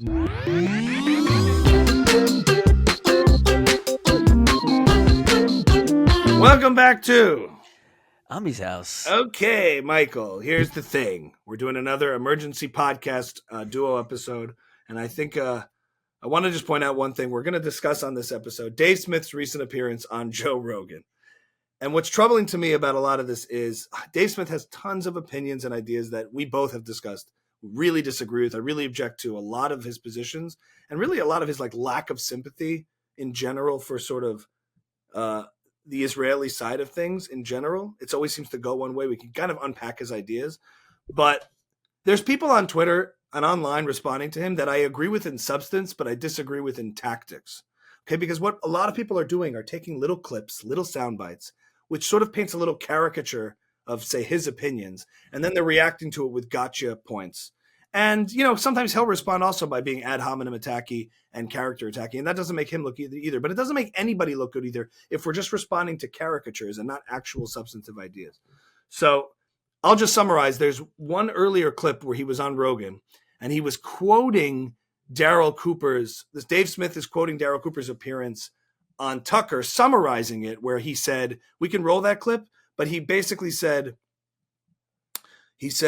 Welcome back to Ami's house. Okay, Michael, here's the thing. We're doing another emergency podcast duo episode, and I think I want to just point out one thing. We're going to discuss on this episode Dave Smith's recent appearance on Joe Rogan. And what's troubling to me about a lot of this is Dave Smith has tons of opinions and ideas that we both have discussed, really disagree with. I really object to a lot of his positions and really a lot of his lack of sympathy in general for sort of the Israeli side of things in general. It always seems to go one way. We can kind of unpack his ideas. But there's people on Twitter and online responding to him that I agree with in substance, but I disagree with in tactics. Okay, because what a lot of people are doing are taking little clips, little sound bites, which sort of paints a little caricature of, say, his opinions, and then they're reacting to it with gotcha points. And, sometimes he'll respond also by being ad hominem attacky and character attacky, and that doesn't make him look either. But it doesn't make anybody look good either if we're just responding to caricatures and not actual substantive ideas. So I'll just summarize. There's one earlier clip where he was on Rogan, and he was quoting Darryl Cooper's, Dave Smith is quoting Darryl Cooper's appearance on Tucker, summarizing it, where he said, we can roll that clip, but he basically said,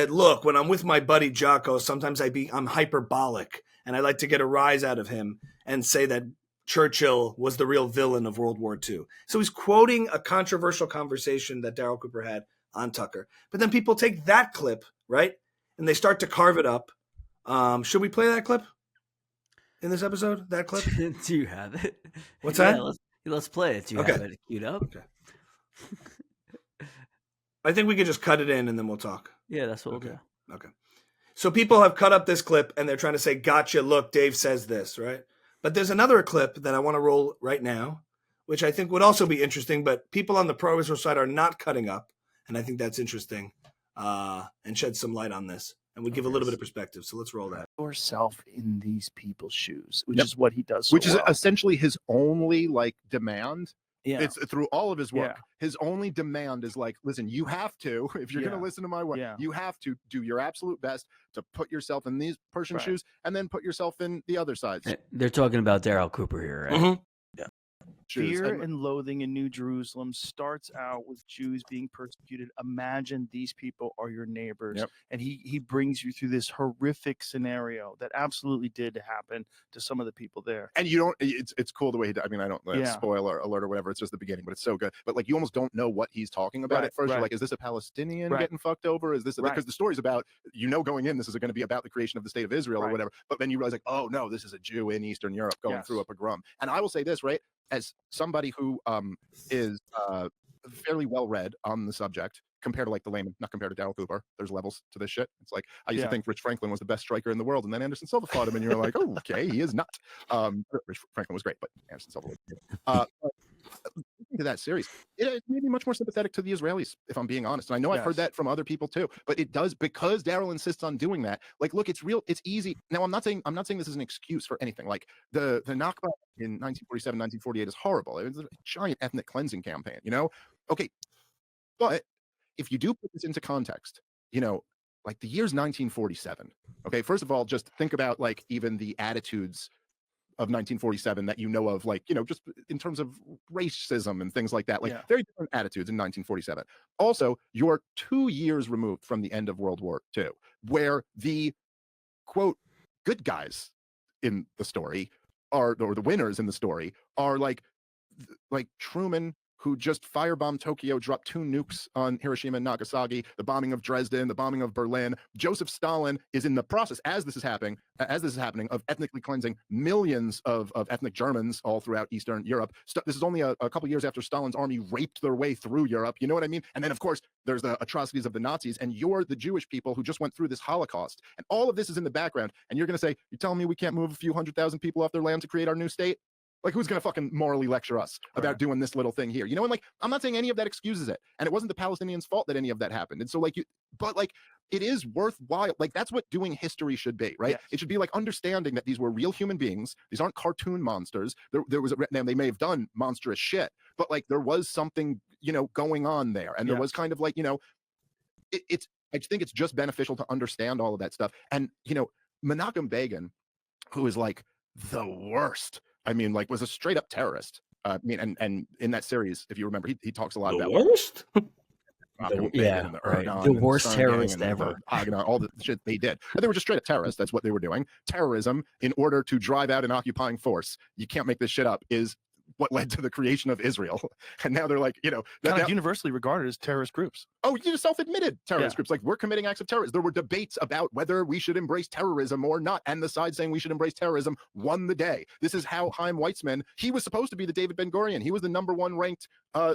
look, when I'm with my buddy Jocko, sometimes I'm hyperbolic, and I like to get a rise out of him and say that Churchill was the real villain of World War II. So he's quoting a controversial conversation that Darryl Cooper had on Tucker. But then people take that clip, right, and they start to carve it up. Should we play that clip in this episode, that clip? Do you have it? What's that? Let's play it. Do you have it queued up? Okay. I think we could just cut it in and then we'll talk. Yeah, that's what we'll do. Okay. So people have cut up this clip and they're trying to say, gotcha, look, Dave says this, right? But there's another clip that I want to roll right now, which I think would also be interesting, but people on the pro-Israel side are not cutting up. And I think that's interesting and shed some light on this. And would give a little bit of perspective. So let's roll that. Yourself in these people's shoes, which is what he does. Which is essentially his only demand. Yeah. It's through all of his work. Yeah. His only demand is listen, you have to, if you're going to listen to my work, you have to do your absolute best to put yourself in these person's shoes and then put yourself in the other side's. They're talking about Darryl Cooper here, right? Mm-hmm. Yeah. Fear and loathing in New Jerusalem starts out with Jews being persecuted. Imagine these people are your neighbors. Yep. And he brings you through this horrific scenario that absolutely did happen to some of the people there. And you don't, it's cool the way he did. I mean, I don't spoiler alert or whatever. It's just the beginning, but it's so good. But you almost don't know what he's talking about at first. You're like, is this a Palestinian getting fucked over? Is this because the story's about, going in, this is going to be about the creation of the state of Israel or whatever. But then you realize oh no, this is a Jew in Eastern Europe going through a pogrom. And I will say this, right? As somebody who is fairly well read on the subject, compared to the layman, not compared to Darryl Cooper, there's levels to this shit. It's I used to think Rich Franklin was the best striker in the world, and then Anderson Silva fought him, and you're like, oh, okay, he is not. Rich Franklin was great, but Anderson Silva was to that series, it made me much more sympathetic to the Israelis, if I'm being honest. And I know I've heard that from other people too, but it does, because Darryl insists on doing that. Look, it's real, it's easy. Now, I'm not saying this is an excuse for anything. The Nakba in 1947, 1948 is horrible. It was a giant ethnic cleansing campaign, Okay, but if you do put this into context, the year's 1947. Okay, first of all, just think about even the attitudes of 1947 that of, just in terms of racism and things like that, very different attitudes in 1947. Also, you're 2 years removed from the end of World War II, where the quote good guys in the story or the winners in the story are like Truman, who just firebombed Tokyo, dropped 2 nukes on Hiroshima and Nagasaki, the bombing of Dresden, the bombing of Berlin. Joseph Stalin is in the process, as this is happening, of ethnically cleansing millions of ethnic Germans all throughout Eastern Europe. This is only a couple years after Stalin's army raped their way through Europe. You know what I mean? And then, of course, there's the atrocities of the Nazis, and you're the Jewish people who just went through this Holocaust. And all of this is in the background. And you're going to say, you're telling me we can't move a few 100,000 people off their land to create our new state? Who's going to fucking morally lecture us about doing this little thing here? And I'm not saying any of that excuses it. And it wasn't the Palestinians' fault that any of that happened. And so it is worthwhile. That's what doing history should be, right? Yes. It should be understanding that these were real human beings. These aren't cartoon monsters. There was now they may have done monstrous shit, but there was something, going on there. And there was kind of I just think it's just beneficial to understand all of that stuff. And, Menachem Begin, who is like the worst. I mean, like was a straight up terrorist. I mean, and in that series, if you remember, he talks a lot about worst. The worst terrorist ever. All the shit they did. And they were just straight up terrorists. That's what they were doing. Terrorism, in order to drive out an occupying force, you can't make this shit up, is what led to the creation of Israel. And now they're like, kind of universally regarded as terrorist groups. Oh, you just self-admitted terrorist groups. Like, we're committing acts of terrorism. There were debates about whether we should embrace terrorism or not. And the side saying we should embrace terrorism won the day. This is how Chaim Weizmann, he was supposed to be the David Ben-Gurion. He was the #1 ranked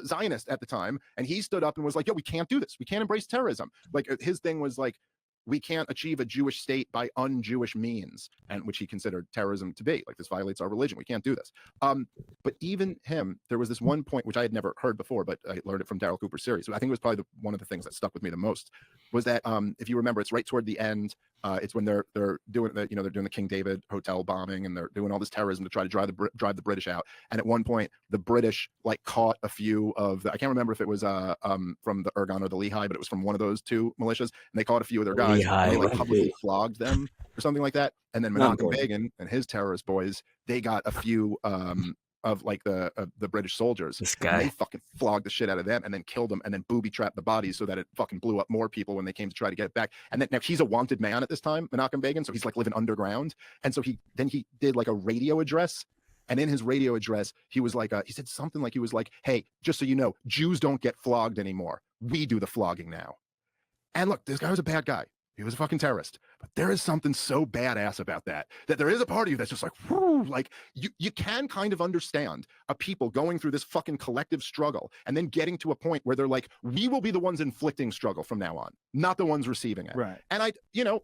Zionist at the time. And he stood up and was like, yo, we can't do this. We can't embrace terrorism. Like, his thing was like, we can't achieve a Jewish state by un-Jewish means, and which he considered terrorism to be. Like, this violates our religion. We can't do this. But even him, there was this one point which I had never heard before, but I learned it from Darryl Cooper's series. So I think it was probably one of the things that stuck with me the most was that if you remember, it's right toward the end. It's when they're doing they're doing the King David hotel bombing, and they're doing all this terrorism to try to drive the British out. And at one point, the British like caught a few of I can't remember if it was from the Irgun or the Lehigh, but it was from one of those two militias, and they caught a few of their guys. And they like publicly flogged them or something like that. And then Menachem Begin and his terrorist boys, they got a few of like the British soldiers. This guy, they fucking flogged the shit out of them and then killed them and then booby trapped the bodies so that it fucking blew up more people when they came to try to get it back. And then now he's a wanted man at this time, Menachem Begin, so he's like living underground. And so he did like a radio address. And in his radio address, he was like, he said something like, he was like, hey, just so you know, Jews don't get flogged anymore. We do the flogging now. And look, this guy was a bad guy. He was a fucking terrorist. But there is something so badass about that there is a part of you that's just like, whoo, like you can kind of understand a people going through this fucking collective struggle and then getting to a point where they're like, we will be the ones inflicting struggle from now on, not the ones receiving it. Right. And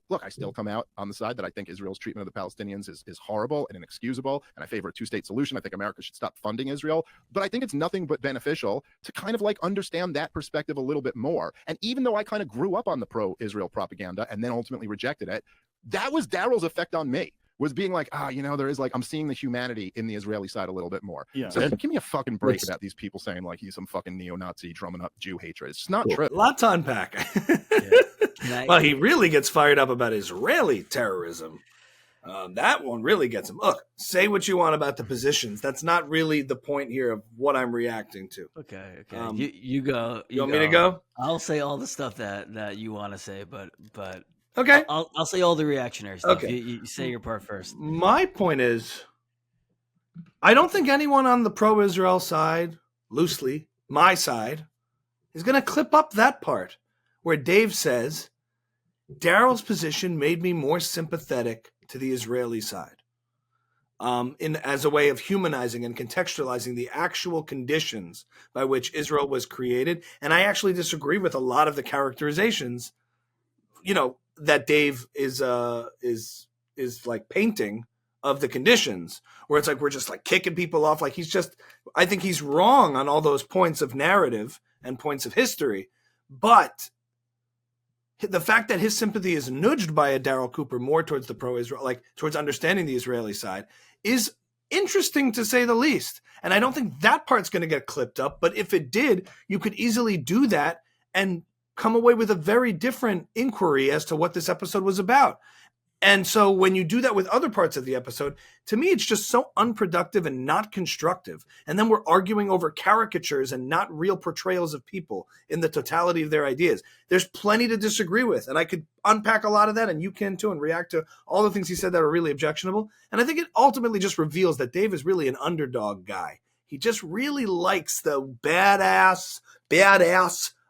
look, I still come out on the side that I think Israel's treatment of the Palestinians is horrible and inexcusable. And I favor a two-state solution. I think America should stop funding Israel. But I think it's nothing but beneficial to kind of like understand that perspective a little bit more. And even though I kind of grew up on the pro-Israel propaganda and then ultimately rejected it, that was Darryl's effect on me, was being like, there is like, I'm seeing the humanity in the Israeli side a little bit more. Yeah. So give me a fucking break about these people saying like he's some fucking neo-Nazi drumming up Jew hatred. It's just not true. A lot to unpack. Well, he really gets fired up about Israeli terrorism. That one really gets him. Look, say what you want about the positions. That's not really the point here of what I'm reacting to. Okay. You go. You want me to go? I'll say all the stuff that you want to say, but okay. I'll say all the reactionary stuff. Okay. You say your part first. My point is, I don't think anyone on the pro-Israel side, loosely, my side, is going to clip up that part where Dave says, Darryl's position made me more sympathetic to the Israeli side as a way of humanizing and contextualizing the actual conditions by which Israel was created. And I actually disagree with a lot of the characterizations, that Dave is like painting of the conditions, where it's like we're just like kicking people off. Like I think he's wrong on all those points of narrative and points of history. But the fact that his sympathy is nudged by a Darryl Cooper more towards the pro-Israel, like towards understanding the Israeli side, is interesting to say the least. And I don't think that part's going to get clipped up. But if it did, you could easily do that and come away with a very different inquiry as to what this episode was about. And so when you do that with other parts of the episode, to me, it's just so unproductive and not constructive. And then we're arguing over caricatures and not real portrayals of people in the totality of their ideas. There's plenty to disagree with. And I could unpack a lot of that, and you can too, and react to all the things he said that are really objectionable. And I think it ultimately just reveals that Dave is really an underdog guy. He just really likes the badass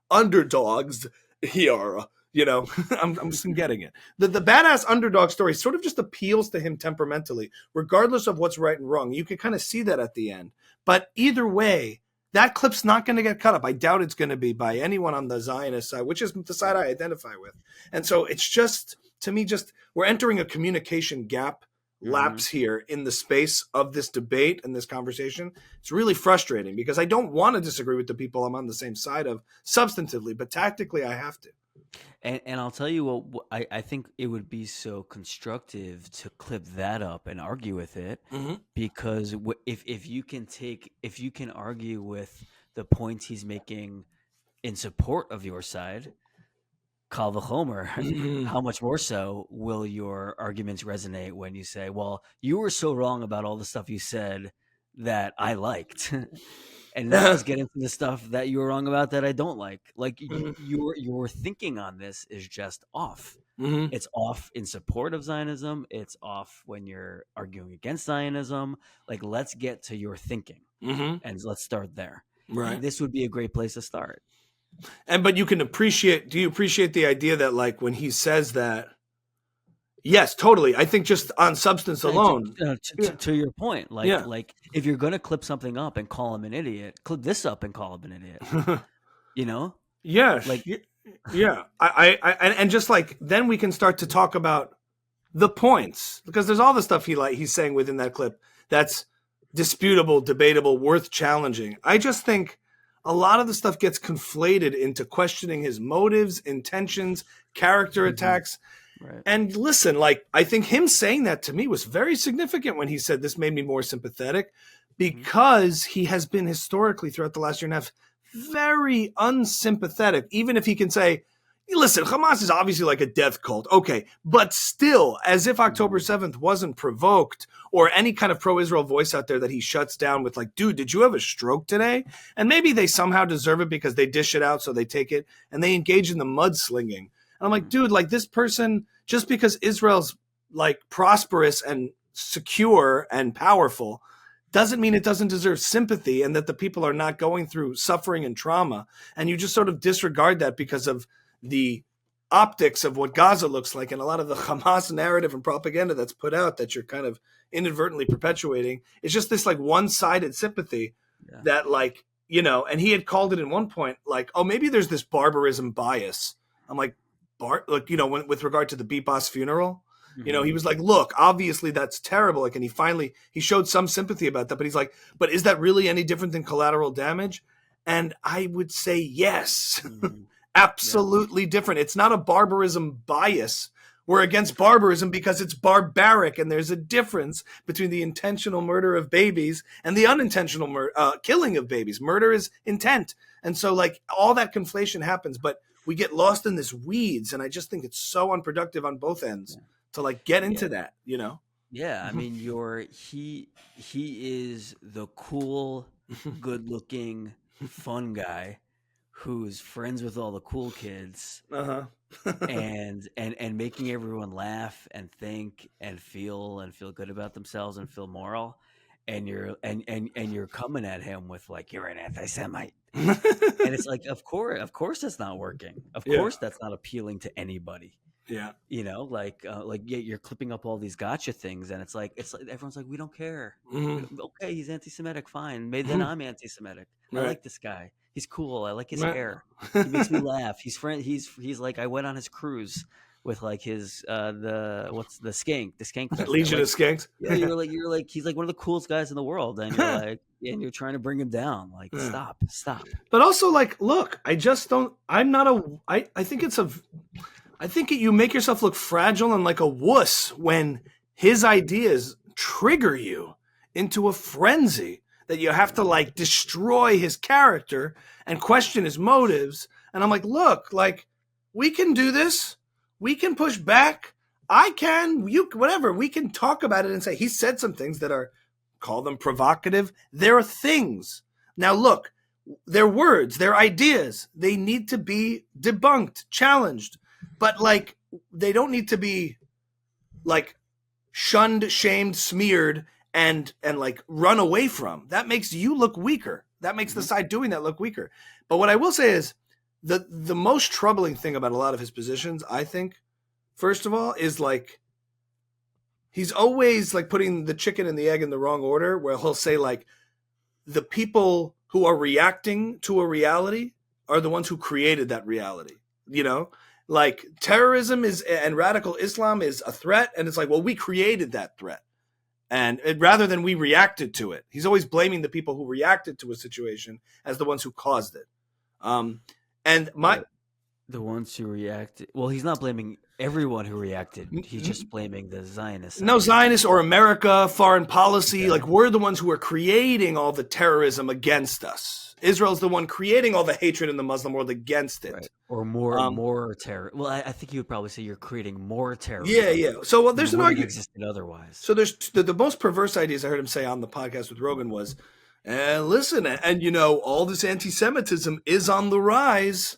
underdogs here. I'm just getting it. The badass underdog story sort of just appeals to him temperamentally, regardless of what's right and wrong. You can kind of see that at the end. But either way, that clip's not going to get cut up. I doubt it's going to be by anyone on the Zionist side, which is the side I identify with. And so it's just, to me, we're entering a communication gap lapse here in the space of this debate and this conversation. It's really frustrating because I don't want to disagree with the people I'm on the same side of substantively, but tactically I have to. And I'll tell you what, I think it would be so constructive to clip that up and argue with it, because if you can argue with the points he's making in support of your side, Kal v'chomer, how much more so will your arguments resonate when you say, well, you were so wrong about all the stuff you said that I liked. And now let's get into the stuff that you were wrong about that I don't like. Like your thinking on this is just off. It's off in support of Zionism. It's off when you're arguing against Zionism. Like, let's get to your thinking and let's start there. Right. And this would be a great place to start. But you can appreciate, do you appreciate the idea that, like, when he says that, yes, totally. I think just on substance alone. To your point, like if you're going to clip something up and call him an idiot, clip this up and call him an idiot, you know? Yeah. Like, yeah. And just like, then we can start to talk about the points, because there's all the stuff he's saying within that clip that's disputable, debatable, worth challenging. I just think a lot of the stuff gets conflated into questioning his motives, intentions, character attacks. Right. And listen, like, I think him saying that to me was very significant when he said this made me more sympathetic, because he has been historically throughout the last year and a half very unsympathetic. Even if he can say, listen, Hamas is obviously like a death cult. Okay. But still, as if October 7th wasn't provoked, or any kind of pro-Israel voice out there that he shuts down with, like, dude, did you have a stroke today? And maybe they somehow deserve it because they dish it out, so they take it and they engage in the mudslinging. And I'm like, dude, like, this person, just because Israel's like prosperous and secure and powerful, doesn't mean it doesn't deserve sympathy, and that the people are not going through suffering and trauma. And you just sort of disregard that because of the optics of what Gaza looks like, and a lot of the Hamas narrative and propaganda that's put out that you're kind of inadvertently perpetuating. It's just this like one-sided sympathy that, like, you know, and he had called it in one point, like, oh, maybe there's this barbarism bias. I'm like, like, you know, with regard to the Beatbox funeral, you know, he was like, look, obviously that's terrible. Like, and he showed some sympathy about that, but he's like, but is that really any different than collateral damage? And I would say yes, absolutely different. It's not a barbarism bias. We're against barbarism because it's barbaric, and there's a difference between the intentional murder of babies and the unintentional killing of babies. Murder is intent. And so, like, all that conflation happens, but we get lost in this weeds, and I just think it's so unproductive on both ends to, like, get into that, you know? Yeah, I mean, he is the cool, good-looking, fun guy who's friends with all the cool kids, and making everyone laugh and think and feel good about themselves and feel moral. And you're coming at him with, like, you're an anti-Semite. And it's like, of course that's not working. Of course that's not appealing to anybody. Yeah. You know, like you're clipping up all these gotcha things, and it's like everyone's like, we don't care. Okay, he's anti-Semitic, fine. Maybe then I'm anti-Semitic. I like this guy. He's cool. I like his hair. He makes me laugh. He's like, I went on his cruise with, like, his the skank Legion of Skanks. Yeah, you're like he's like one of the coolest guys in the world, and you're like, and you're trying to bring him down. Like, stop. But also, like, look, I think you make yourself look fragile and like a wuss when his ideas trigger you into a frenzy that you have to, like, destroy his character and question his motives. And I'm like, look, like, we can do this. We can push back. I can, whatever. We can talk about it and say, he said some things that call them provocative. They're things. Now, look, they're words, they're ideas. They need to be debunked, challenged. But, like, they don't need to be, like, shunned, shamed, smeared, and like, run away from. That makes you look weaker. That makes the side doing that look weaker. But what I will say is the most troubling thing about a lot of his positions, I think, first of all, is, like, he's always, like, putting the chicken and the egg in the wrong order, where he'll say, like, the people who are reacting to a reality are the ones who created that reality, you know? Like, terrorism and radical Islam is a threat, and it's like, well, we created that threat. And rather than we reacted to it, he's always blaming the people who reacted to a situation as the ones who caused it. The ones who reacted. Well, he's not blaming everyone who reacted. He's just blaming the Zionists. No, Zionists or America, foreign policy. Okay. Like, we're the ones who are creating all the terrorism against us. Israel's the one creating all the hatred in the Muslim world against it. Right. Or more terror. Well, I think you would probably say you're creating more terrorism. Yeah. So there's an argument existed otherwise. So there's the most perverse ideas I heard him say on the podcast with Rogan was, listen, and all this anti-Semitism is on the rise.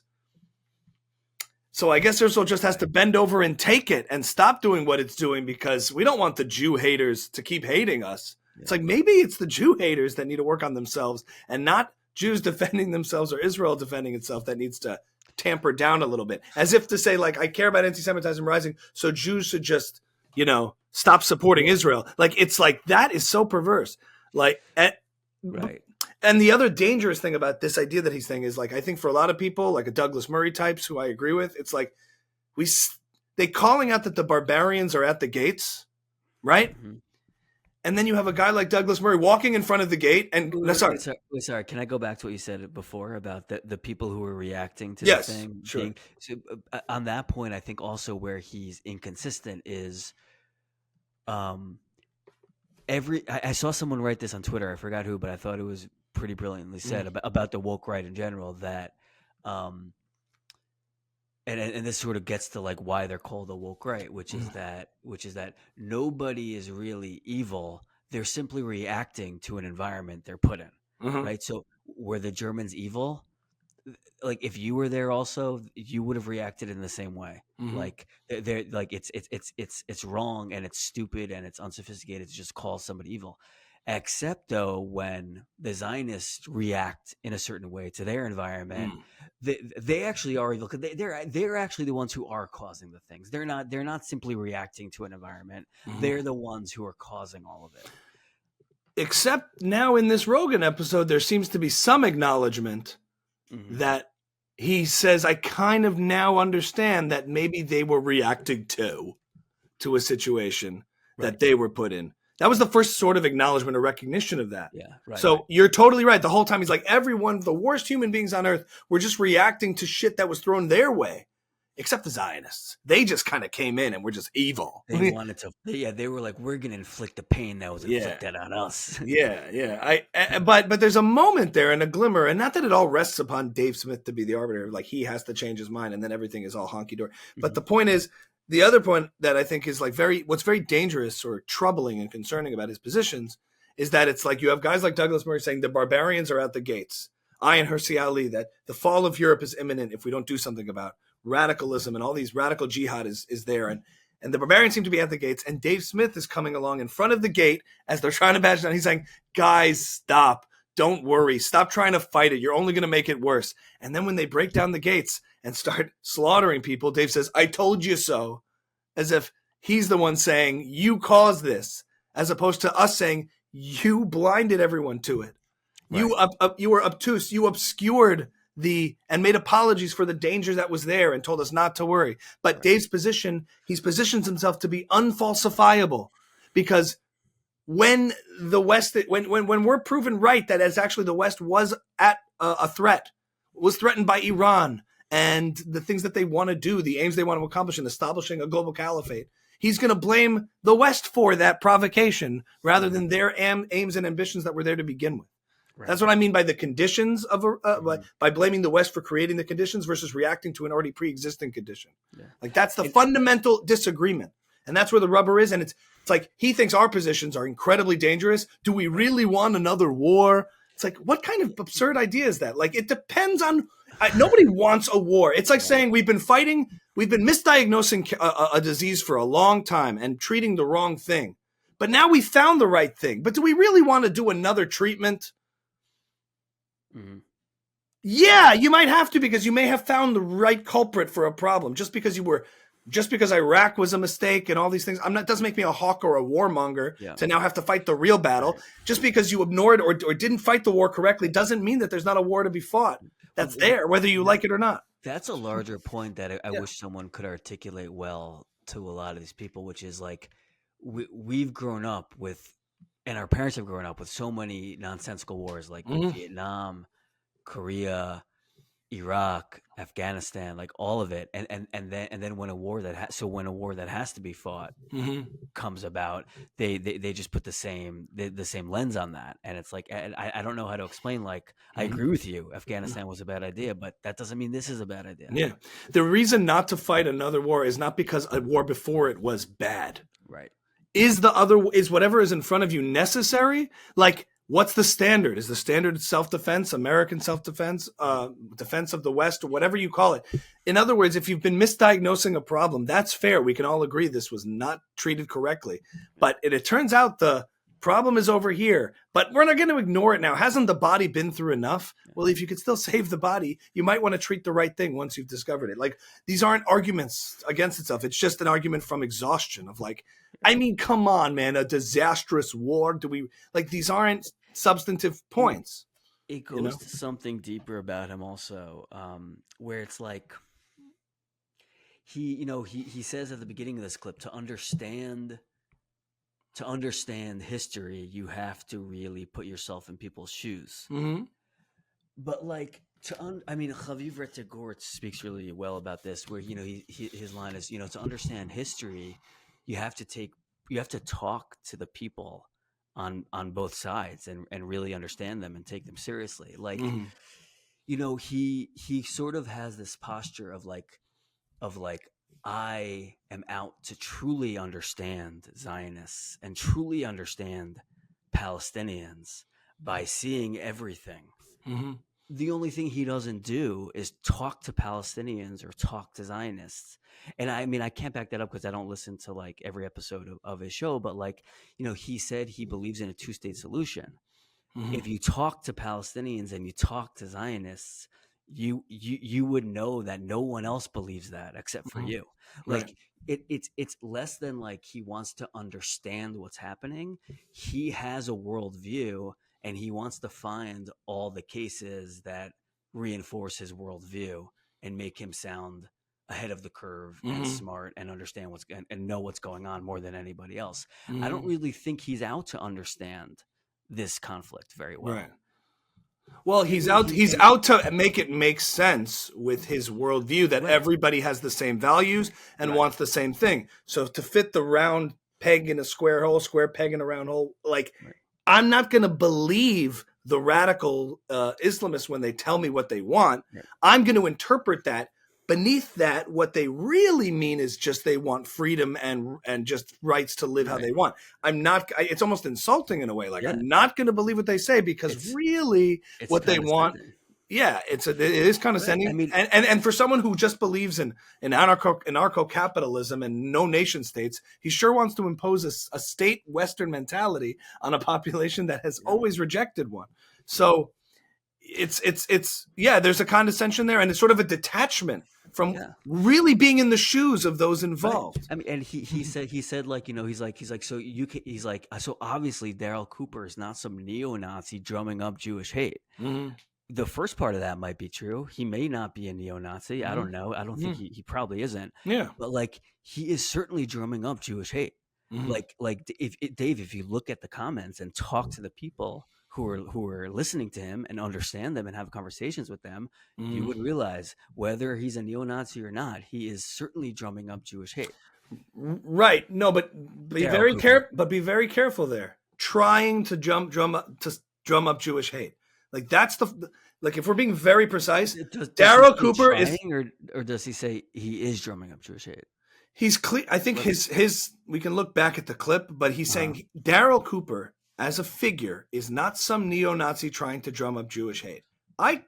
So I guess Israel just has to bend over and take it and stop doing what it's doing because we don't want the Jew haters to keep hating us. Yeah. It's like maybe it's the Jew haters that need to work on themselves and not Jews defending themselves or Israel defending itself that needs to tamper down a little bit. As if to say, like, I care about anti-Semitism rising, so Jews should just, stop supporting Israel. Like, it's like, that is so perverse. Like, right. And the other dangerous thing about this idea that he's saying is, like, I think for a lot of people, like a Douglas Murray types who I agree with, it's like they calling out that the barbarians are at the gates, right? Mm-hmm. And then you have a guy like Douglas Murray walking in front of the gate. And sorry, can I go back to what you said before about the people who were reacting to the thing? Sure. On that point, I think also where he's inconsistent is, I saw someone write this on Twitter. I forgot who, but I thought it was pretty brilliantly said about the woke right in general. That, and this sort of gets to like why they're called the woke right, which is that nobody is really evil. They're simply reacting to an environment they're put in, right? So were the Germans evil? Like if you were there also, you would have reacted in the same way. Like they're like it's wrong and it's stupid and it's unsophisticated to just call somebody evil. Except though, when the Zionists react in a certain way to their environment, they actually are evil because they're actually the ones who are causing the things. They're not simply reacting to an environment. They're the ones who are causing all of it. Except now in this Rogan episode, there seems to be some acknowledgement that he says, I kind of now understand that maybe they were reacting to a situation that they were put in. That was the first sort of acknowledgement or recognition of that. Yeah, right. So you're totally right. The whole time he's like, everyone, the worst human beings on earth, were just reacting to shit that was thrown their way, except the Zionists. They just kind of came in and were just evil. They wanted to. Yeah, they were like, we're going to inflict the pain that was inflicted on us. But there's a moment there and a glimmer, and not that it all rests upon Dave Smith to be the arbiter. Like he has to change his mind, and then everything is all honky dory. But the point is. The other point that I think is like what's very dangerous or troubling and concerning about his positions is that it's like you have guys like Douglas Murray saying the barbarians are at the gates. Ayan Hirsi Ali, that the fall of Europe is imminent if we don't do something about radicalism and all these radical jihad is there. And the barbarians seem to be at the gates. And Dave Smith is coming along in front of the gate as they're trying to bash down. He's saying, guys, stop. Don't worry. Stop trying to fight it. You're only going to make it worse. And then when they break down the gates and start slaughtering people, Dave says, I told you so, as if he's the one saying, you caused this, as opposed to us saying, you blinded everyone to it. Right. You were obtuse. You obscured and made apologies for the danger that was there and told us not to worry. But Dave's position, he's positions himself to be unfalsifiable because when the West, when we're proven right that as actually the West was at a threat, was threatened by Iran and the things that they want to do, the aims they want to accomplish in establishing a global caliphate, he's going to blame the West for that provocation rather than their aims and ambitions that were there to begin with. Right. That's what I mean by the conditions of by blaming the West for creating the conditions versus reacting to an already pre-existing condition. Yeah. Like that's the fundamental disagreement. And that's where the rubber is. And it's like he thinks our positions are incredibly dangerous. Do we really want another war? It's like, what kind of absurd idea is that? Like, it depends on nobody wants a war. It's like saying we've been misdiagnosing a disease for a long time and treating the wrong thing. But now we found the right thing. But do we really want to do another treatment? Mm-hmm. Yeah, you might have to because you may have found the right culprit for a problem. Just because Iraq was a mistake and all these things, doesn't make me a hawk or a warmonger to now have to fight the real battle. Right. Just because you ignored or didn't fight the war correctly doesn't mean that there's not a war to be fought. That's there, whether you like it or not. That's a larger point that I wish someone could articulate well to a lot of these people, which is like we've grown up with, and our parents have grown up with so many nonsensical wars like Vietnam, Korea, Iraq, Afghanistan, like all of it, and then when a war that has to be fought comes about, they just put the same lens on that, and it's like I don't know how to explain. Like I agree with you, Afghanistan was a bad idea, but that doesn't mean this is a bad idea. Yeah, the reason not to fight another war is not because a war before it was bad. Right. Is whatever is in front of you necessary? Like, what's the standard? Is the standard self-defense, American self-defense, defense of the West, or whatever you call it? In other words, if you've been misdiagnosing a problem, that's fair. We can all agree this was not treated correctly. But it turns out the problem is over here, but we're not going to ignore it now. Hasn't the body been through enough? Well, if you could still save the body, you might want to treat the right thing once you've discovered it. Like, these aren't arguments against itself. It's just an argument from exhaustion of like, I mean, come on, man, a disastrous war. These aren't substantive points. It goes to something deeper about him also, where it's like he says at the beginning of this clip, to understand history, you have to really put yourself in people's shoes. Mm-hmm. But like Chaviv Rettegort speaks really well about this, where his line is, to understand history, you have to talk to the people on both sides and really understand them and take them seriously. Like, he sort of has this posture of like, I am out to truly understand Zionists and truly understand Palestinians by seeing everything. Mm-hmm. The only thing he doesn't do is talk to Palestinians or talk to Zionists. And I mean, I can't back that up because I don't listen to like every episode of his show, but like, he said he believes in a 2-state solution. Mm-hmm. If you talk to Palestinians and you talk to Zionists, you would know that no one else believes that except for you. Like, it's less than like he wants to understand what's happening. He has a worldview, and he wants to find all the cases that reinforce his worldview and make him sound ahead of the curve and smart and understand and know what's going on more than anybody else. I don't really think he's out to understand this conflict very well. Right. Well, he's out to make it make sense with his worldview that everybody has the same values and wants the same thing. So to fit the round peg in a square hole, square peg in a round hole, like, I'm not going to believe the radical Islamists when they tell me what they want. Yeah. I'm going to interpret that. Beneath that, what they really mean is just they want freedom and just rights to live how they want. It's almost insulting in a way. Like, I'm not going to believe what they say because it's what they want. Yeah, it is condescending. I mean, and for someone who just believes in anarcho-capitalism and no nation states, he sure wants to impose a state Western mentality on a population that has always rejected one. So it's there's a condescension there, and it's sort of a detachment from really being in the shoes of those involved. Right. I mean, and he said like, he's like so obviously Darryl Cooper is not some neo-Nazi drumming up Jewish hate. Mm-hmm. The first part of that might be true. He may not be a neo-Nazi. Mm-hmm. I don't know. I don't think he probably isn't. Yeah. But like, he is certainly drumming up Jewish hate. Mm-hmm. Like Dave, if you look at the comments and talk to the people who are listening to him and understand them and have conversations with them, you would realize whether he's a neo-Nazi or not, he is certainly drumming up Jewish hate. Right. No, but be very careful there. Trying to drum up Jewish hate. Like, that's if we're being very precise, Darryl Cooper is, or does he say he is drumming up Jewish hate? He's clear. I think his we can look back at the clip, but he's saying Darryl Cooper as a figure is not some neo-Nazi trying to drum up Jewish hate. I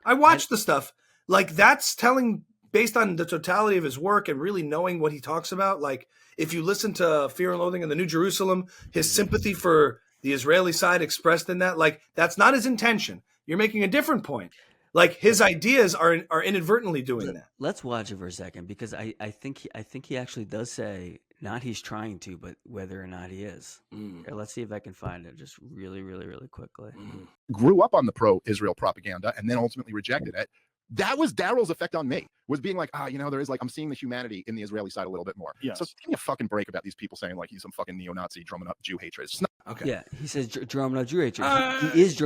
watched the stuff. Like, that's telling based on the totality of his work and really knowing what he talks about. Like, if you listen to Fear and Loathing in the New Jerusalem, his sympathy for the Israeli side expressed in that, like, that's not his intention. You're making a different point. Like, his ideas are inadvertently doing that. Let's watch it for a second, because I think he actually does say not he's trying to, but whether or not he is. Here, let's see if I can find it just really, really, really quickly. Grew up on the pro-Israel propaganda and then ultimately rejected it. That was Darryl's effect on me, was being like, there is like, I'm seeing the humanity in the Israeli side a little bit more. Yes. So give me a fucking break about these people saying like he's some fucking neo-Nazi drumming up Jew hatred. Okay. Yeah, he says drumming up Jew hatred. He is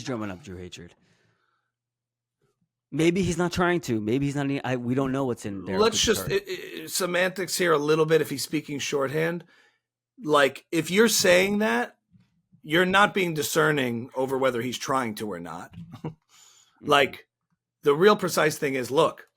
drumming up Jew hatred. Maybe he's not trying to. Maybe he's not. We don't know what's in there. Let's just semantics here a little bit. If he's speaking shorthand, like if you're saying that, you're not being discerning over whether he's trying to or not. Like the real precise thing is, look,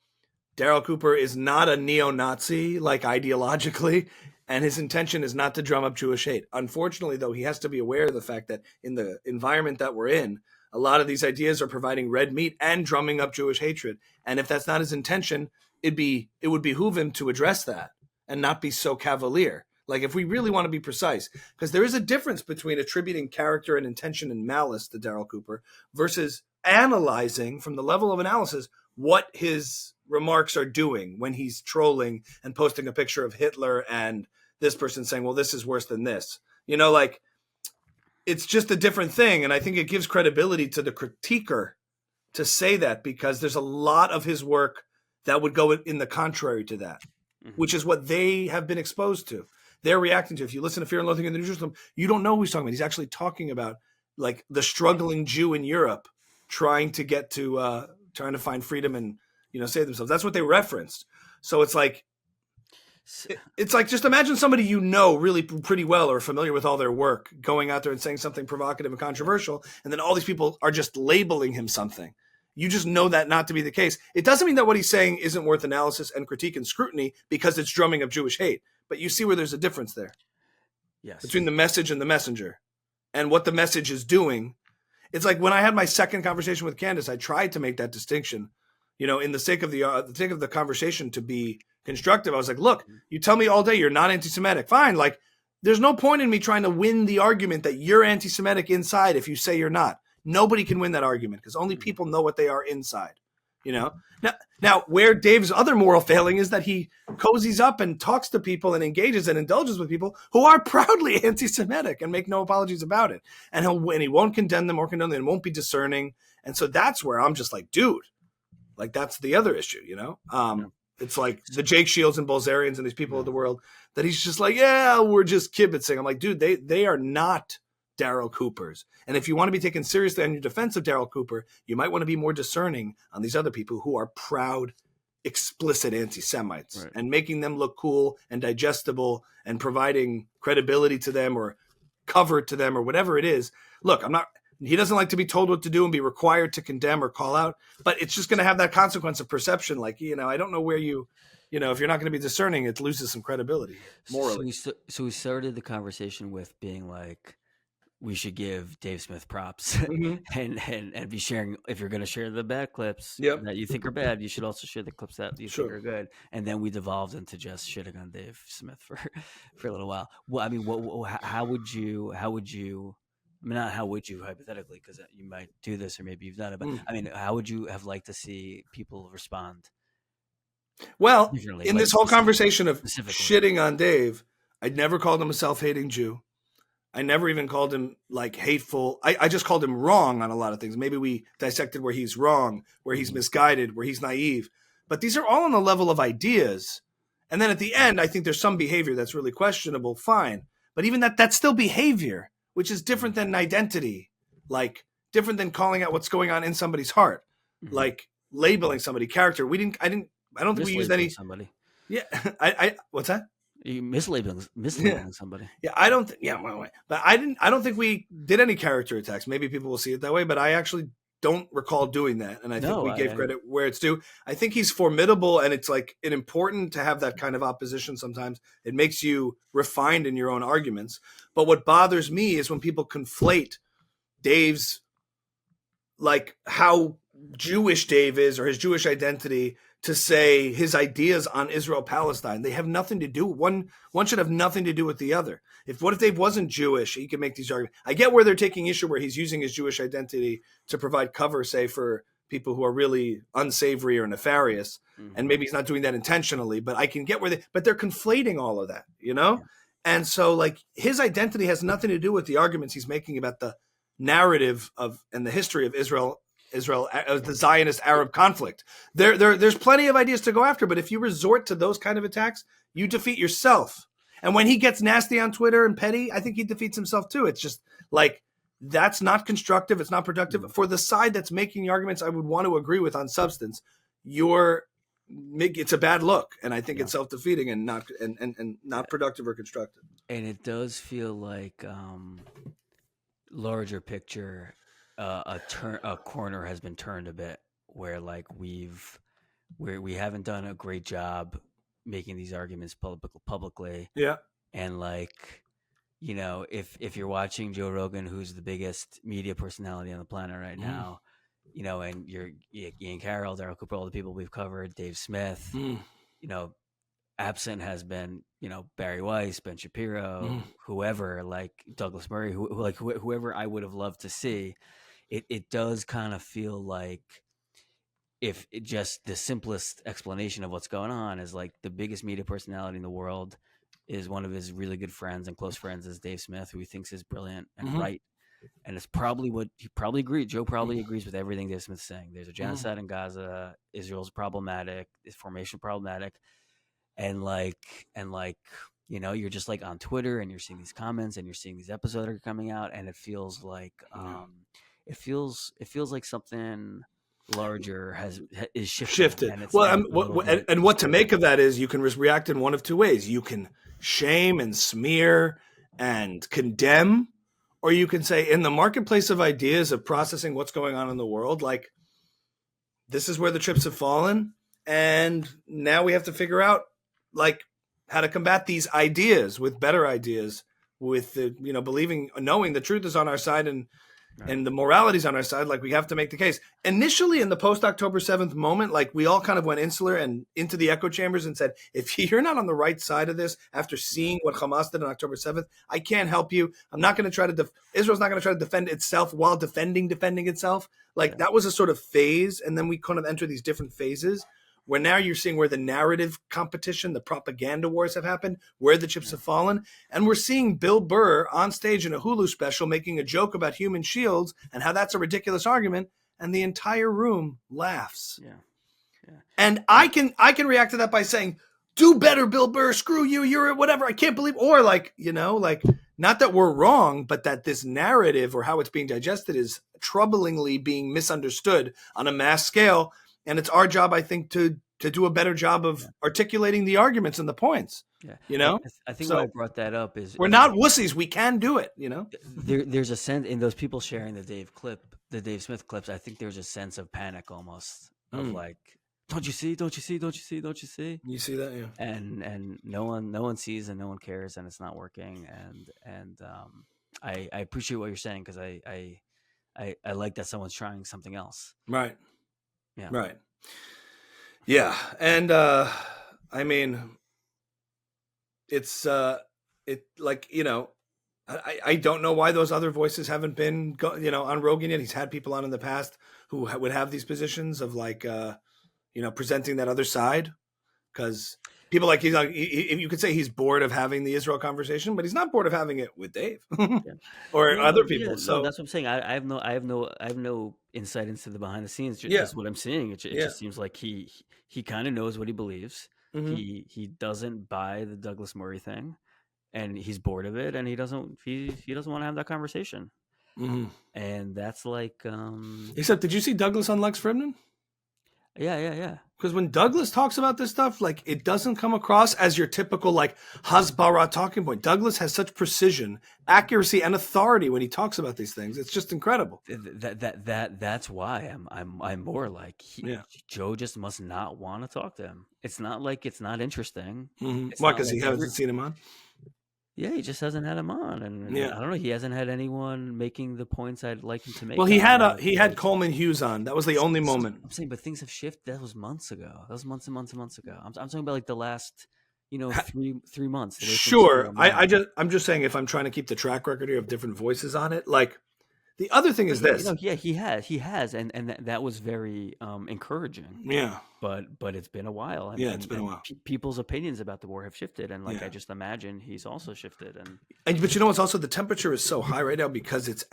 Darryl Cooper is not a neo-Nazi, like ideologically, and his intention is not to drum up Jewish hate. Unfortunately, though, he has to be aware of the fact that in the environment that we're in, a lot of these ideas are providing red meat and drumming up Jewish hatred. And if that's not his intention, it would behoove him to address that and not be so cavalier. Like if we really want to be precise, because there is a difference between attributing character and intention and malice to Darryl Cooper versus analyzing from the level of analysis what his remarks are doing when he's trolling and posting a picture of Hitler and this person saying, well, this is worse than this. You know, like it's just a different thing. And I think it gives credibility to the critiquer to say that, because there's a lot of his work that would go in the contrary to that, which is what they have been exposed to. They're reacting to. If you listen to Fear and Loathing in the New Jerusalem, you don't know who he's talking about. He's actually talking about like the struggling Jew in Europe trying to find freedom and, you know, save themselves. That's what they referenced. So it's like just imagine somebody you know really pretty well or familiar with all their work going out there and saying something provocative and controversial, and then all these people are just labeling him something. You just know that not to be the case. It doesn't mean that what he's saying isn't worth analysis and critique and scrutiny because it's drumming up Jewish hate. But you see where there's a difference there. Yes. Between the message and the messenger and what the message is doing. It's like when I had my second conversation with Candace, I tried to make that distinction, you know, in the sake of the conversation to be constructive. I was like, look, you tell me all day you're not anti-Semitic. Fine. Like there's no point in me trying to win the argument that you're anti-Semitic inside if you say you're not. Nobody can win that argument because only people know what they are inside, you know? Now, where Dave's other moral failing is that he cozies up and talks to people and engages and indulges with people who are proudly anti-Semitic and make no apologies about it. And he won't condemn them and won't be discerning. And so that's where I'm just like, dude, like that's the other issue, you know? It's like the Jake Shields and Bolzarians and these people of the world that he's just like, yeah, we're just kibitzing. I'm like, dude, they are not Darryl Coopers. And if you want to be taken seriously on your defense of Darryl Cooper, you might want to be more discerning on these other people who are proud, explicit anti-Semites and making them look cool and digestible and providing credibility to them or cover to them or whatever it is. Look, he doesn't like to be told what to do and be required to condemn or call out, but it's just going to have that consequence of perception. Like, you know, I don't know where if you're not going to be discerning, it loses some credibility morally. So we started the conversation with being like, we should give Dave Smith props and be sharing. If you're going to share the bad clips that you think are bad, you should also share the clips that you think are good. And then we devolved into just shitting on Dave Smith for a little while. Well, I mean, how would you, I mean, not how would you hypothetically, because you might do this or maybe you've done it, but I mean, how would you have liked to see people respond? Well, in this whole conversation of shitting on Dave, I'd never called him a self-hating Jew. I never even called him like hateful. I just called him wrong on a lot of things. Maybe we dissected where he's wrong, where he's misguided, where he's naive. But these are all on the level of ideas. And then at the end, I think there's some behavior that's really questionable. Fine. But even that's still behavior, which is different than identity, like different than calling out what's going on in somebody's heart, like labeling somebody, character. I don't think we used any. Somebody. Yeah. What's that? You mislabeling somebody. Yeah, I don't. But I don't think we did any character attacks. Maybe people will see it that way, but I actually don't recall doing that. And I think we gave credit where it's due. I think he's formidable, and it's like important to have that kind of opposition. Sometimes it makes you refined in your own arguments. But what bothers me is when people conflate Dave's, like how Jewish Dave is or his Jewish identity, to say his ideas on Israel-Palestine. They have nothing to do. One should have nothing to do with the other. What if Dave wasn't Jewish? He could make these arguments. I get where they're taking issue where he's using his Jewish identity to provide cover, say, for people who are really unsavory or nefarious. And maybe he's not doing that intentionally, but I can get but they're conflating all of that, you know? Yeah. And so like his identity has nothing to do with the arguments he's making about the narrative of and the history of Israel, the Zionist Arab conflict. There's plenty of ideas to go after, but if you resort to those kind of attacks, you defeat yourself. And when he gets nasty on Twitter and petty, I think he defeats himself too. It's just like that's not constructive. It's not productive. For the side that's making the arguments I would want to agree with on substance, it's a bad look. And I think it's self-defeating and not productive or constructive. And it does feel like larger picture, a corner has been turned a bit where like we haven't done a great job making these arguments publicly. Yeah. And like, you know, if you're watching Joe Rogan, who's the biggest media personality on the planet right now, you know, and you're Ian Carroll, Darryl Cooper, all the people we've covered, Dave Smith, you know, absent has been, you know, Barry Weiss, Ben Shapiro, whoever, like Douglas Murray, whoever I would have loved to see. It does kind of feel like if it just the simplest explanation of what's going on is like the biggest media personality in the world is one of his really good friends and close friends is Dave Smith, who he thinks is brilliant and right. And it's probably what he probably agreed. Joe probably agrees with everything Dave Smith's saying. There's a genocide in Gaza. Israel's problematic. Is formation problematic? And like, you know, you're just like on Twitter and you're seeing these comments and you're seeing these episodes that are coming out, and it feels like, it feels like something larger is shifted. And it's and what to make of that is you can react in one of two ways. You can shame and smear and condemn, or you can say in the marketplace of ideas of processing what's going on in the world, like this is where the chips have fallen. And now we have to figure out like how to combat these ideas with better ideas, with the, you know, knowing the truth is on our side and the morality's on our side. Like we have to make the case. Initially in the post-October 7th moment, like we all kind of went insular and into the echo chambers and said, if you're not on the right side of this after seeing what Hamas did on October 7th, I can't help you. I'm not going to try to Israel's not going to try to defend itself while defending itself. Like that was a sort of phase. And then we kind of enter these different phases where now you're seeing where the narrative competition, the propaganda wars have happened, where the chips have fallen. And we're seeing Bill Burr on stage in a Hulu special making a joke about human shields and how that's a ridiculous argument. And the entire room laughs. Yeah. And I can react to that by saying, do better, Bill Burr, screw you, you're whatever, I can't believe, or like, you know, like not that we're wrong, but that this narrative or how it's being digested is troublingly being misunderstood on a mass scale. And it's our job, I think, to do a better job of articulating the arguments and the points. Yeah. You know, I think why I brought that up is we're not wussies. We can do it. You know, there's a sense in those people sharing the Dave Smith clips. I think there's a sense of panic almost of like, don't you see? Don't you see? Don't you see? Don't you see? You see that, yeah. And no one sees and no one cares and it's not working. And I appreciate what you're saying because I like that someone's trying something else. Right. Yeah. Right. Yeah. And, I mean, it's, like, you know, I don't know why those other voices haven't been, on Rogan yet. He's had people on in the past who would have these positions of like, presenting that other side. Cause people like, you could say he's bored of having the Israel conversation, but he's not bored of having it with Dave or other people. Yeah, so that's what I'm saying. I have no insight into the behind the scenes. Just what I'm seeing. It just seems like he kind of knows what he believes. He doesn't buy the Douglas Murray thing, and he's bored of it, and he doesn't want to have that conversation. And that's like. Except, did you see Douglas on Lex Fridman? Yeah. Because when Douglas talks about this stuff, like it doesn't come across as your typical like Hasbara talking point. Douglas has such precision, accuracy, and authority when he talks about these things. It's just incredible. That's why I'm more like Joe just must not want to talk to him. It's not like it's not interesting. Why? Because he hasn't seen him on. Yeah, he just hasn't had him on, and I don't know. He hasn't had anyone making the points I'd like him to make. Well, he had Coleman Hughes on. That was the only moment. I'm saying, but things have shifted. That was months ago. That was months and months and months ago. I'm talking about like the last, 3 months. Sure, I'm just saying if I'm trying to keep the track record here of different voices on it, like. The other thing is this. He has, and that was very encouraging. Yeah, but it's been a while. It's been a while. People's opinions about the war have shifted, and I just imagine he's also shifted. But it's also the temperature is so high right now because it's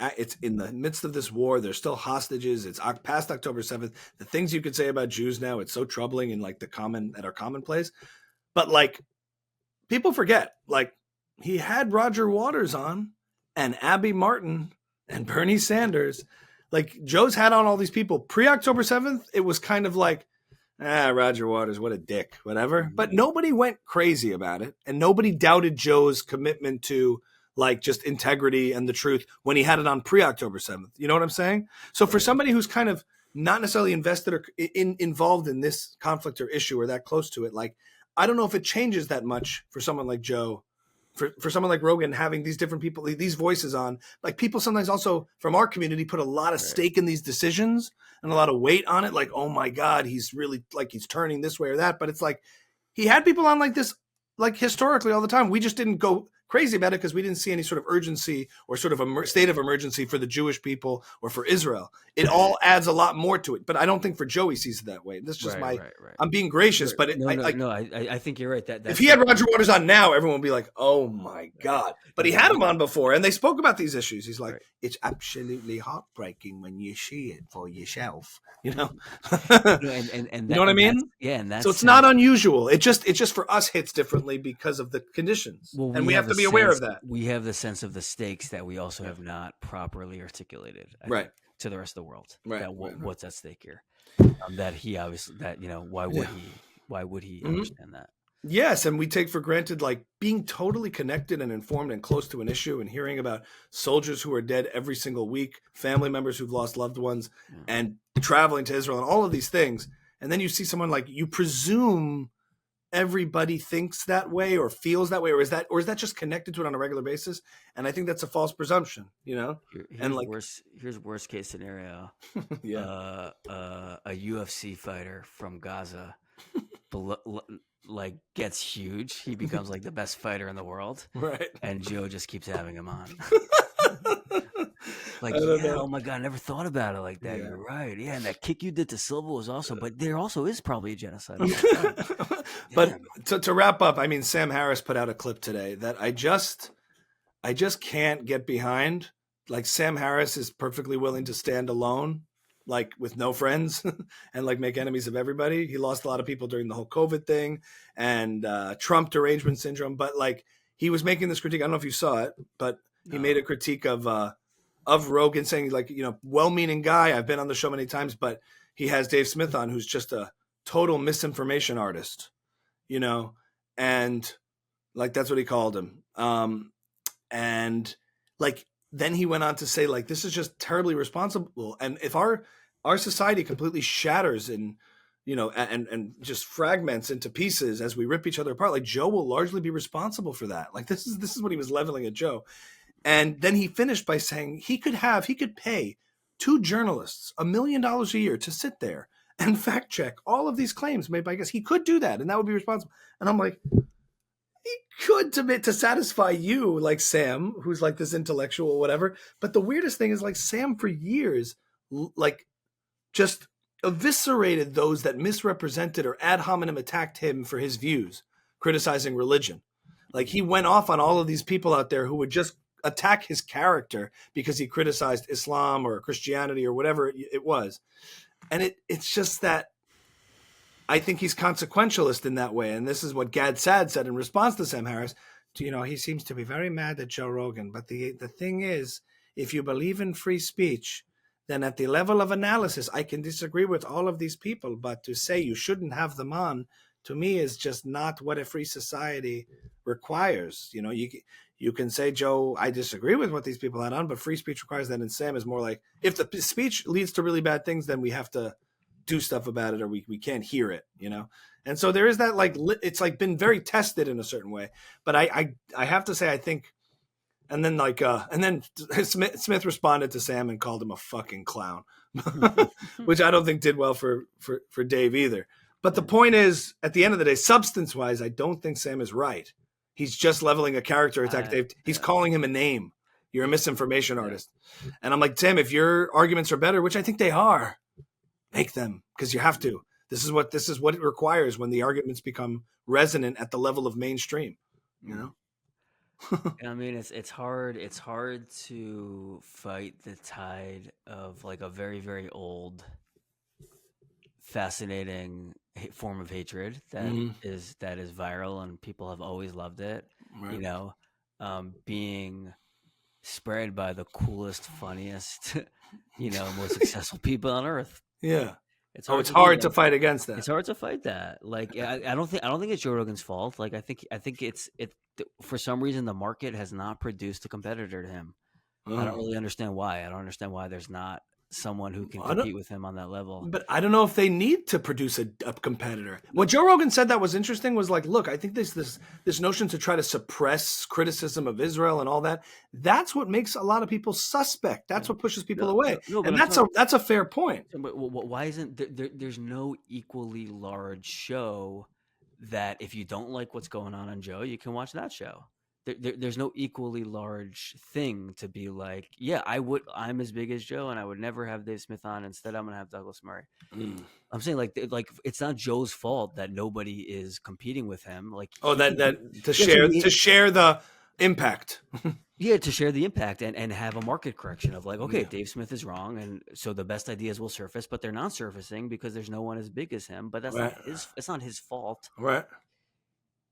in the midst of this war. There's still hostages. It's past October 7th. The things you could say about Jews now, it's so troubling and like that are commonplace. But like people forget, like he had Roger Waters on and Abby Martin. and Bernie Sanders, like Joe's had on all these people pre-October 7th. It was kind of like, Roger Waters, what a dick, whatever. But nobody went crazy about it. And nobody doubted Joe's commitment to like just integrity and the truth when he had it on pre-October 7th. You know what I'm saying? So for somebody who's kind of not necessarily invested or involved in this conflict or issue or that close to it, like, I don't know if it changes that much for someone like Joe, for someone like Rogan having these different people, these voices on. Like people sometimes also from our community put a lot of stake in these decisions and a lot of weight on it. Like, oh my God, he's really like he's turning this way or that. But it's like he had people on like this, like historically all the time. We just didn't go crazy about it because we didn't see any sort of urgency or sort of a state of emergency for the Jewish people or for Israel. It all adds a lot more to it. But I don't think for Joe he sees it that way. This is just I'm being gracious, but I think you're right. That if he had Roger Waters on now, everyone would be like, oh my God. But he had him on before and they spoke about these issues. He's like, it's absolutely heartbreaking when you see it for yourself, you know? and you know what I mean? And so it's not unusual. It just for us hits differently because of the conditions. Well, and we have to be aware of that. We have the sense of the stakes that we also have not properly articulated to the rest of the world. What's at stake here? That he obviously why would he understand that? Yes, and we take for granted like being totally connected and informed and close to an issue and hearing about soldiers who are dead every single week, family members who've lost loved ones, and traveling to Israel and all of these things. And then you see someone like you presume everybody thinks that way or feels that way, or is that just connected to it on a regular basis? And I think that's a false presumption, you know. Here's worst case scenario. A UFC fighter from Gaza like gets huge. He becomes like the best fighter in the world, right? And Joe just keeps having him on. Like, oh my God, I never thought about it like that. You're right. Yeah, and that kick you did to Silva was awesome, but there also is probably a genocide. But to wrap up, I mean, Sam Harris put out a clip today that I just can't get behind. Like Sam Harris is perfectly willing to stand alone, like with no friends and like make enemies of everybody. He lost a lot of people during the whole COVID thing and Trump derangement syndrome. But like he was making this critique. I don't know if you saw it, but he made a critique of Rogan saying like, you know, well-meaning guy. I've been on the show many times, but he has Dave Smith on, who's just a total misinformation artist, you know, and like that's what he called him. And like then he went on to say like this is just terribly responsible, and if our society completely shatters and you know and just fragments into pieces as we rip each other apart, like Joe will largely be responsible for that. Like this is what he was leveling at Joe. And then he finished by saying he could pay 2 journalists $1 million a year to sit there and fact check all of these claims made by guests. He could do that, and that would be responsible. And I'm like, he could to satisfy you, like Sam, who's like this intellectual, whatever. But the weirdest thing is like Sam for years, like just eviscerated those that misrepresented or ad hominem attacked him for his views, criticizing religion. Like he went off on all of these people out there who would just attack his character because he criticized Islam or Christianity or whatever it was. And it's just that I think he's consequentialist in that way. And this is what Gad Saad said in response to Sam Harris. You know, he seems to be very mad at Joe Rogan. But the thing is, if you believe in free speech, then at the level of analysis, I can disagree with all of these people. But to say you shouldn't have them on, to me, is just not what a free society requires. You know, you can say, Joe, I disagree with what these people had on, but free speech requires that. And Sam is more like, if the speech leads to really bad things, then we have to do stuff about it, or we can't hear it, you know? And so there is that, like, it's like been very tested in a certain way, but I have to say, I think, and then like, and then Smith responded to Sam and called him a fucking clown, which I don't think did well for Dave either. But the point is, at the end of the day, substance wise, I don't think Sam is right. He's just leveling a character attack. Dave, he's calling him a name. You're a misinformation artist. And I'm like, Sam, if your arguments are better, which I think they are, make them, because you have to. This is what it requires when the arguments become resonant at the level of mainstream. You know. I mean, it's hard to fight the tide of like a very, very old, fascinating form of hatred that is viral and people have always loved it. Right. You know, being spread by the coolest, funniest, most successful people on earth. Yeah. It's hard to fight against that. It's hard to fight that. Like, I don't think it's Joe Rogan's fault. Like, I think it's for some reason the market has not produced a competitor to him. I don't really understand why. I don't understand why there's not someone who can compete with him on that level. But I don't know if they need to produce a competitor. What Joe Rogan said that was interesting was like, look, I think this notion to try to suppress criticism of Israel and all that, that's what makes a lot of people suspect. That's what pushes people away. And that's a fair point. But why isn't there's no equally large show that if you don't like what's going on Joe, you can watch that show? There's no equally large thing to be like, yeah, I'm as big as Joe and I would never have Dave Smith on. Instead, I'm going to have Douglas Murray. I'm saying like it's not Joe's fault that nobody is competing with him. Like, to share the impact. Yeah, to share the impact and have a market correction of like, okay, Dave Smith is wrong. And so the best ideas will surface, but they're not surfacing because there's no one as big as him. But it's not his fault. Right.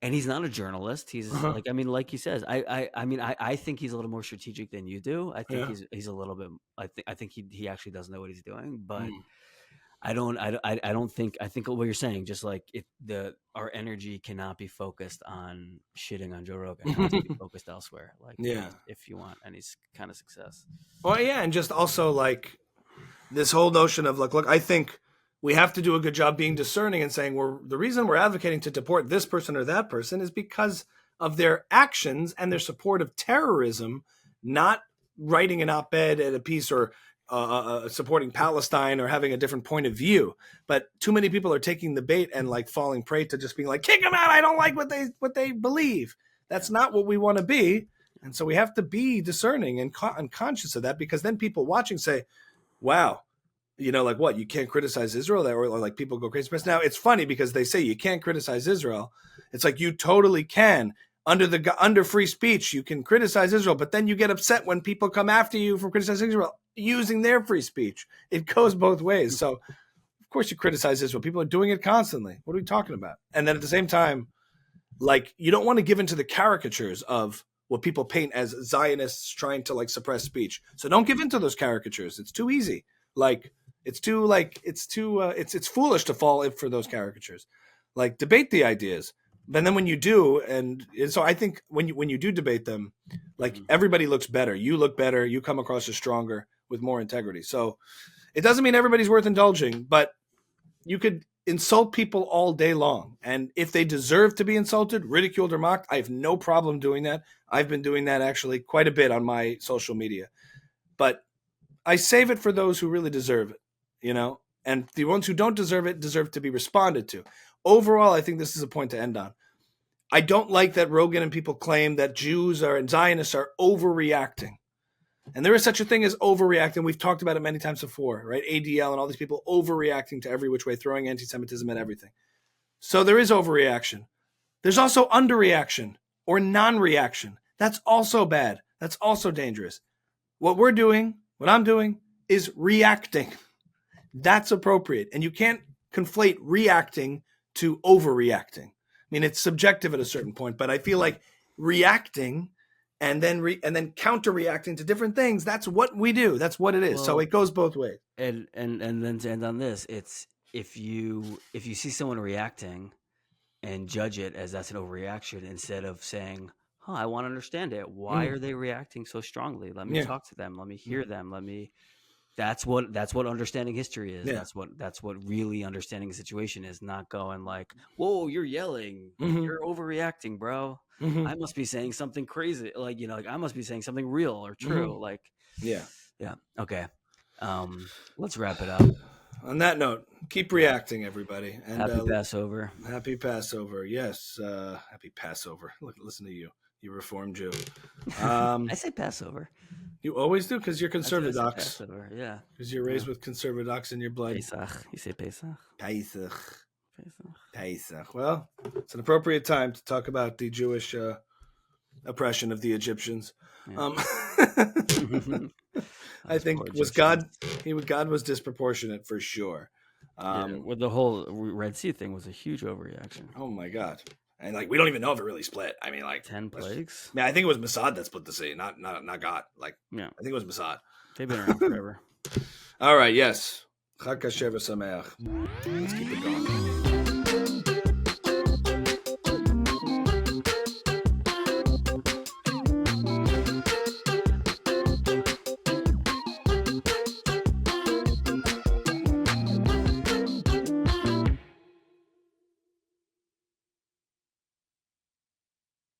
And he's not a journalist. He's like he says, I think he's a little more strategic than you do. I think he's a little bit. I think he actually does know what he's doing, but I don't think. I think what you're saying, just like our energy cannot be focused on shitting on Joe Rogan. It has to be focused elsewhere. Like, if you want any kind of success. Well, yeah, and just also like this whole notion of like, look, I think we have to do a good job being discerning and saying the reason we're advocating to deport this person or that person is because of their actions and their support of terrorism, not writing an op-ed at a piece or supporting Palestine or having a different point of view. But too many people are taking the bait and like falling prey to just being like, kick them out. I don't like what they believe. That's not what we want to be. And so we have to be discerning and conscious of that, because then people watching say, wow, like what? You can't criticize Israel, or like people go crazy. Now it's funny because they say you can't criticize Israel. It's like you totally can. Under free speech, you can criticize Israel, but then you get upset when people come after you for criticizing Israel using their free speech. It goes both ways. So of course you criticize Israel. People are doing it constantly. What are we talking about? And then at the same time, like, you don't want to give into the caricatures of what people paint as Zionists trying to like suppress speech. So don't give into those caricatures. It's too easy. It's foolish to fall in for those caricatures. Like, debate the ideas. But then when you do, and so I think when you do debate them, like, everybody looks better. You look better. You come across as stronger with more integrity. So it doesn't mean everybody's worth indulging, but you could insult people all day long. And if they deserve to be insulted, ridiculed, or mocked, I have no problem doing that. I've been doing that actually quite a bit on my social media. But I save it for those who really deserve it, and the ones who don't deserve it deserve to be responded to. Overall, I think this is a point to end on. I don't like that Rogan and people claim that Jews and Zionists are overreacting. And there is such a thing as overreacting. We've talked about it many times before, right? ADL and all these people overreacting to every which way, throwing anti-Semitism at everything. So there is overreaction. There's also underreaction or non-reaction. That's also bad. That's also dangerous. What I'm doing is reacting. That's appropriate. And you can't conflate reacting to overreacting. I mean, it's subjective at a certain point, but I feel like reacting and then counter-reacting to different things, that's what we do. That's what it is. Well, so it goes both ways. And then to end on this, it's if you see someone reacting and judge it as that's an overreaction, instead of saying, I want to understand it. Why are they reacting so strongly? Let me talk to them. Let me hear them. That's what understanding history is. Yeah. That's what really understanding a situation is. Not going like, whoa, you're yelling. You're overreacting, bro. I must be saying something crazy. Like, I must be saying something real or true. Like, yeah. Okay. Let's wrap it up. On that note, keep reacting, everybody. And happy Passover. Happy Passover. Yes. Happy Passover. Look, listen to you. You Reformed Jew. I say Passover. You always do, because you're conservadox. Passover, yeah. Because you're raised with conservadox in your blood. Pesach. You say Pesach? Pesach. Well, it's an appropriate time to talk about the Jewish oppression of the Egyptians. Yeah. I think God was disproportionate for sure. Well, the whole Red Sea thing was a huge overreaction. Oh my God. And like we don't even know if it really split. I mean, like 10 plagues. I think it was Mossad that split the sea, not God. Like yeah, I think it was Mossad. They've been around forever. All right, yes. Chag Kasher v'Sameach. Let's keep it going.